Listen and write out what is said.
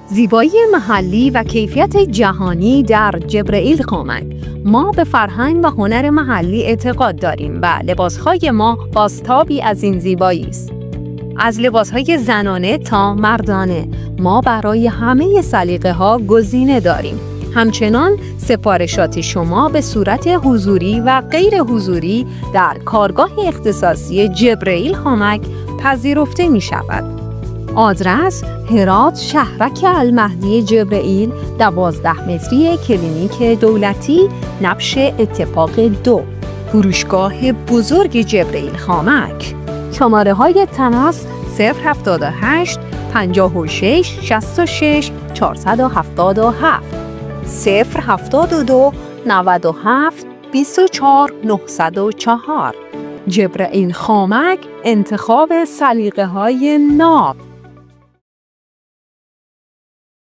زیبایی محلی و کیفیت جهانی در جبرئیل خامک. ما به فرهنگ و هنر محلی اعتقاد داریم و لباسهای ما بازتابی از این زیبایی است. از لباسهای زنانه تا مردانه ما برای همه سلیقه‌ها گزینه داریم. همچنان سفارشات شما به صورت حضوری و غیر حضوری در کارگاه اختصاصی جبرئیل خامک پذیرفته می شود. آدرس: هرات شهرک المهدی جبرئیل، 12 متری کلینیک دولتی، نبش اتفاق 2. فروشگاه بزرگ جبرئیل خامک. شماره های تماس: 078 56 66 477 072 97 24 904. جبرئیل خامک، انتخاب سلیقه‌های ناب.